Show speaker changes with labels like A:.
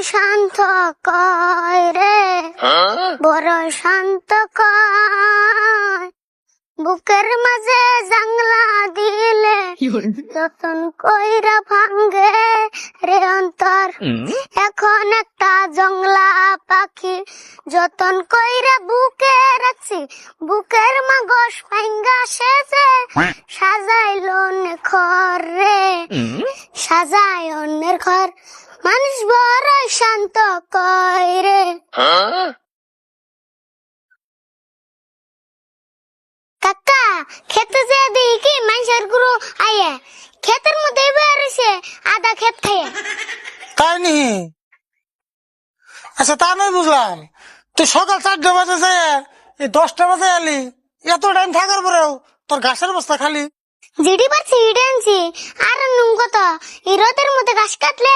A: শান্ত কয় রে, বড় শান্ত কয়, বুকের মাঝে জাংলা দিলে যতন কইরা ভাঙ্গে রে অন্তর। এখন একটা জংলা পাখি যতন কইরা বুকে রাখছি, বুকের মাগস ফাইঙ্গা সেজে সাজাইল ঘর রে, সাজায় অন্যের ঘর, মানুষ বড় শান্ত কয় রে। কাকা খেতে যে দেখি কি মানুষের গুরু আইয়ে ক্ষেতের মধ্যে বেরিয়েছে আদা ক্ষেত খাইয়ে।
B: তাই নি? আচ্ছা তা নয় বুঝলাম, তুই সকাল 4টা বাজে যায় এই 10টা বাজে এলি, এত টাইম থাকার পরেও তোর ঘাসের বস্তা খালি।
A: জিডি পারছি হিডে আনছি আর নুম কত, এই রোদের মধ্যে ঘাস কাটলে